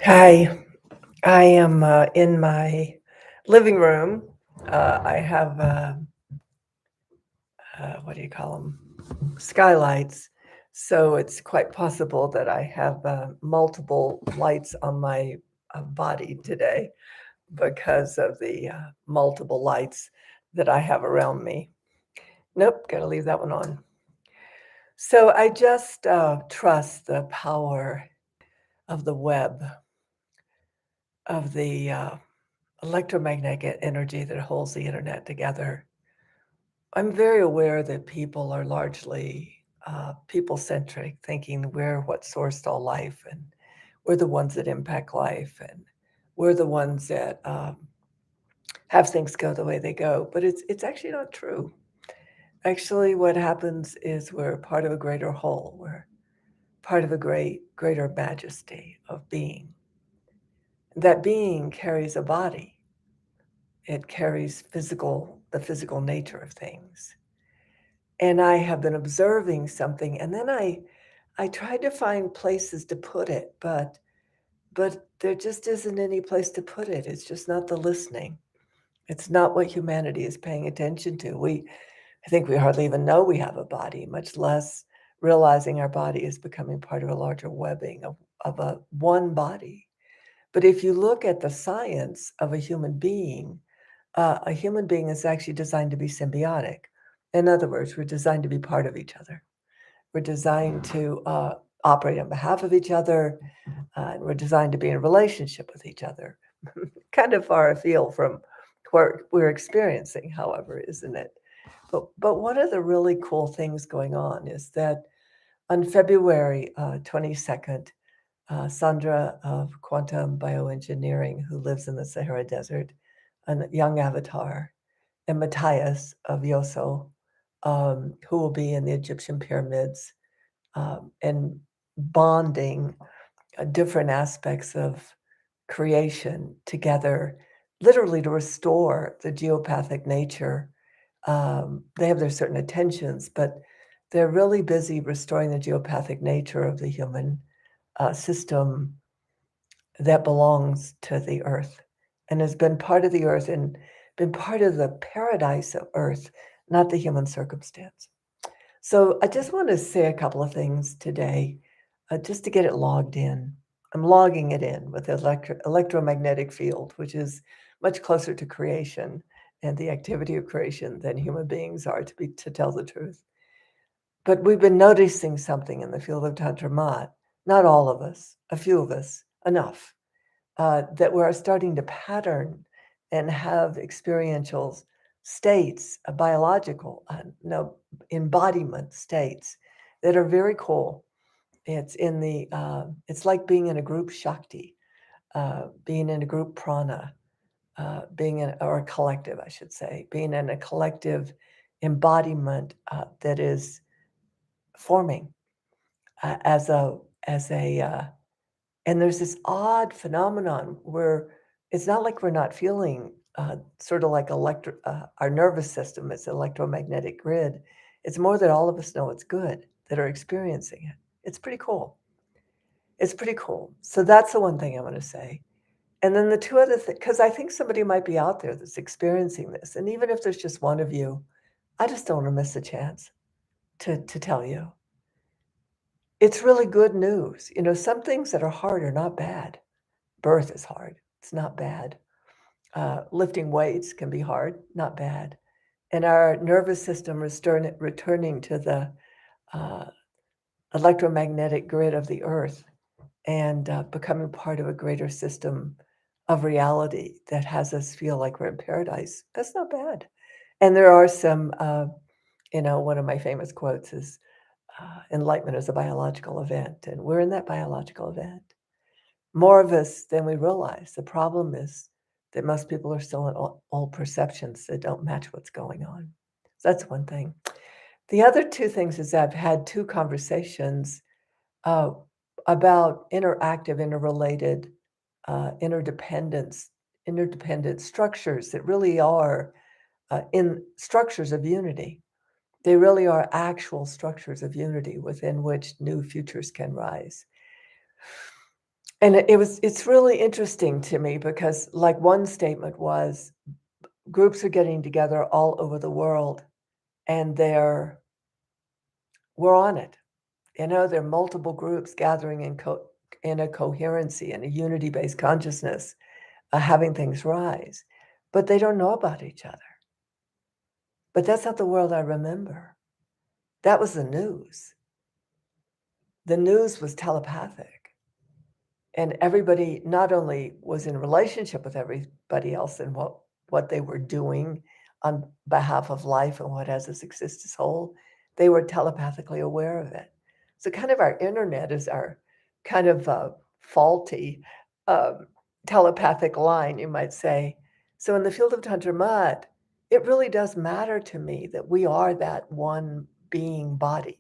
Hi, I am in my living room. I have, what do you call them? Skylights. So it's quite possible that I have multiple lights on my body today because of the multiple lights that I have around me. Nope, got to leave that one on. So I just trust the power of the web, of the electromagnetic energy that holds the internet together. I'm very aware that people are largely people-centric, thinking we're what sourced all life, and we're the ones that impact life, and we're the ones that have things go the way they go. But it's actually not true. Actually, what happens is we're part of a greater whole. We're part of a greater majesty of being. That being carries a body. It carries the physical nature of things. And I have been observing something, and then I tried to find places to put it, but there just isn't any place to put it. It's just not the listening. It's not what humanity is paying attention to. I think we hardly even know we have a body, much less realizing our body is becoming part of a larger webbing of a one body. But if you look at the science of a human being is actually designed to be symbiotic. In other words, we're designed to be part of each other. We're designed to operate on behalf of each other, and we're designed to be in a relationship with each other. Kind of far afield from what we're experiencing, however, isn't it? But one of the really cool things going on is that on February 22nd, Sandra of Quantum Bioengineering, who lives in the Sahara Desert, a young avatar, and Matthias of Yoso, who will be in the Egyptian pyramids and bonding different aspects of creation together, literally to restore the geopathic nature. They have their certain intentions, but they're really busy restoring the geopathic nature of the human system that belongs to the earth and has been part of the earth and been part of the paradise of earth, not the human circumstance. So I just want to say a couple of things today, just to get it logged in. I'm logging it in with the electromagnetic field, which is much closer to creation and the activity of creation than human beings are, to tell the truth. But we've been noticing something in the field of Tantra Mat. Not all of us, a few of us, enough that we're starting to pattern and have experiential states, biological, no, embodiment states that are very cool. It's like being in a group Shakti, being in a group prana, or a collective, I should say, being in a collective embodiment that is forming as a and there's this odd phenomenon where it's not like we're not feeling sort of like our nervous system is an electromagnetic grid. It's more that all of us know it's good that are experiencing it. It's pretty cool. It's pretty cool. So that's the one thing I want to say. And then the two other things, because I think somebody might be out there that's experiencing this. And even if there's just one of you, I just don't want to miss a chance to tell you. It's really good news. You know, some things that are hard are not bad. Birth is hard. It's not bad. Lifting weights can be hard, not bad. And our nervous system returning to the uh, electromagnetic grid of the earth and becoming part of a greater system of reality that has us feel like we're in paradise. That's not bad. And there are some, one of my famous quotes is enlightenment is a biological event, and we're in that biological event. More of us than we realize. The problem is that most people are still in old perceptions that don't match what's going on. So that's one thing. The other two things is I've had two conversations uh, about interactive, interrelated, interdependent structures that really are in structures of unity. They really are actual structures of unity within which new futures can rise. And it's really interesting to me because, like, one statement was groups are getting together all over the world, and we're on it. You know, there are multiple groups gathering in a coherency and a unity-based consciousness, having things rise, but they don't know about each other. But that's not the world I remember. That was the news. The news was telepathic, and everybody not only was in relationship with everybody else and what they were doing on behalf of life and what has us exist as whole, they were telepathically aware of it. So kind of our internet is our kind of faulty um, telepathic line, you might say. So in the field of Tantra Mud, it really does matter to me that we are that one being body,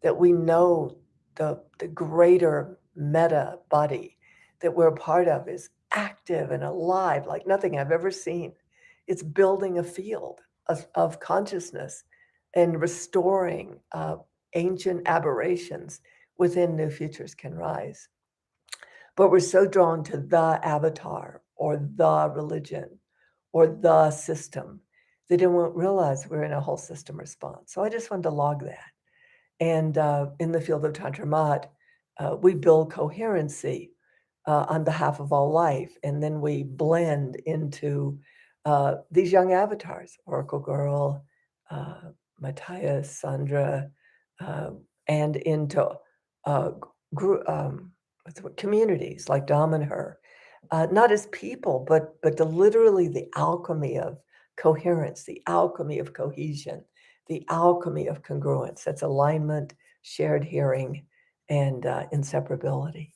that we know the greater meta body that we're a part of is active and alive like nothing I've ever seen. It's building a field of consciousness and restoring ancient aberrations within new futures can rise. But we're so drawn to the avatar or the religion or the system that they won't realize we're in a whole system response. So I just wanted to log that. And in the field of Tantra Mat, we build coherency on behalf of all life. And then we blend into these young avatars, Oracle Girl, uh, Matthias, Sandra, uh, and into uh, communities like Dom and her, not as people, but literally the alchemy of coherence, the alchemy of cohesion, the alchemy of congruence. That's alignment, shared hearing, and inseparability.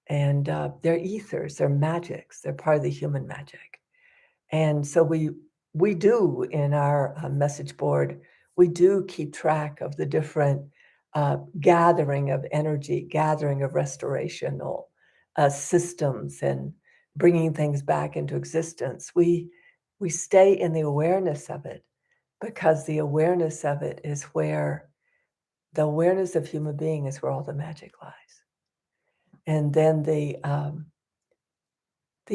And they're ethers, they're magics, they're part of the human magic. And so we do in our message board, we do keep track of the different gathering of energy, gathering of restorational systems, and bringing things back into existence. We stay in the awareness of it because the awareness of it is where the awareness of human being is where all the magic lies. And then the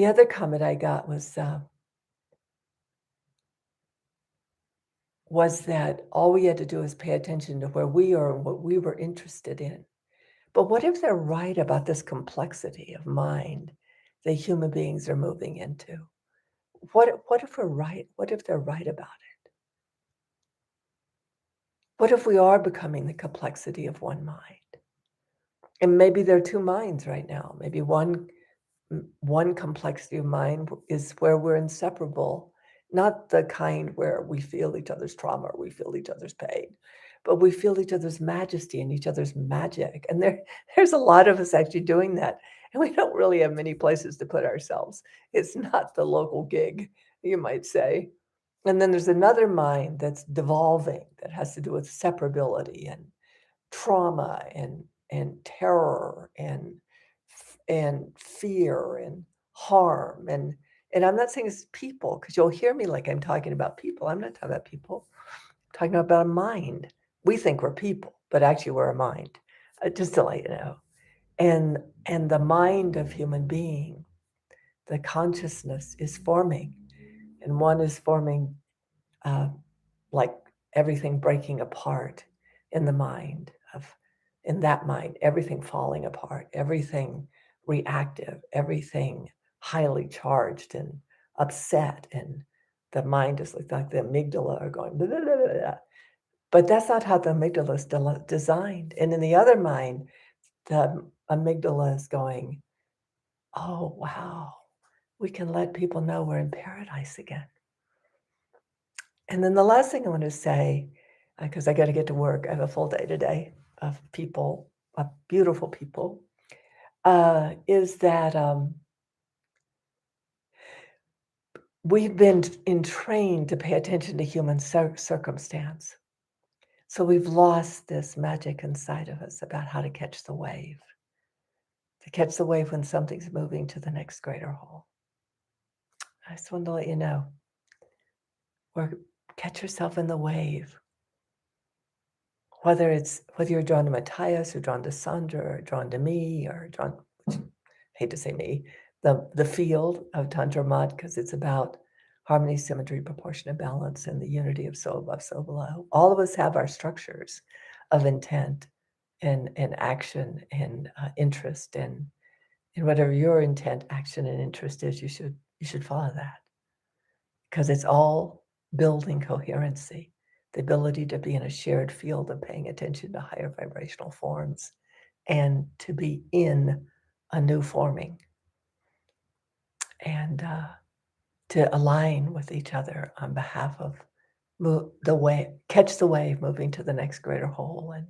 other comment I got was that all we had to do is pay attention to where we are and what we were interested in. But what if they're right about this complexity of mind that human beings are moving into? What if we're right? What if they're right about it? What if we are becoming the complexity of one mind? And maybe there are two minds right now. Maybe one complexity of mind is where we're inseparable, not the kind where we feel each other's trauma or we feel each other's pain, but we feel each other's majesty and each other's magic. And there's a lot of us actually doing that. And we don't really have many places to put ourselves. It's not the local gig, you might say. And then there's another mind that's devolving that has to do with separability and trauma and terror and fear and harm and I'm not saying it's people because you'll hear me like I'm talking about people. I'm not talking about people. I'm talking about a mind. We think we're people, but actually we're a mind. Just to let you know. And the mind of human being, the consciousness is forming, and one is forming uh, like everything breaking apart in the mind of in that mind, everything falling apart, everything reactive, everything highly charged and upset, and the mind is like the amygdala are going blah, blah, blah, blah. But that's not how the amygdala is designed. And in the other mind, the amygdala is going, oh wow, we can let people know we're in paradise again. And then the last thing I want to say, because I got to get to work, I have a full day today of people, of beautiful people, is that we've been trained to pay attention to human circumstance. So we've lost this magic inside of us about how to catch the wave when something's moving to the next greater whole. I just wanted to let you know, or catch yourself in the wave. Whether you're drawn to Matthias or drawn to Sandra or drawn to me or drawn, hate to say me, the field of Tantra Mud, because it's about harmony, symmetry, proportion, and balance, and the unity of soul above, soul below. All of us have our structures of intent and action and interest, and whatever your intent, action, and interest is, you should follow that, because it's all building coherency, the ability to be in a shared field of paying attention to higher vibrational forms and to be in a new forming, and to align with each other on behalf of catch the wave, moving to the next greater whole. And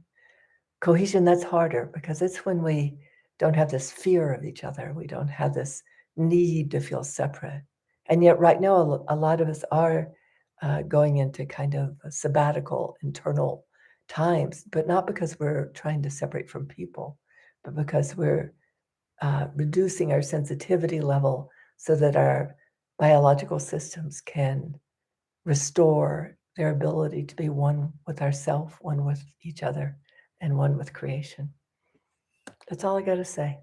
cohesion, that's harder because it's when we don't have this fear of each other. We don't have this need to feel separate. And yet right now, a lot of us are going into kind of a sabbatical internal times, but not because we're trying to separate from people, but because we're reducing our sensitivity level so that our biological systems can restore their ability to be one with ourself, one with each other, and one with creation. That's all I got to say.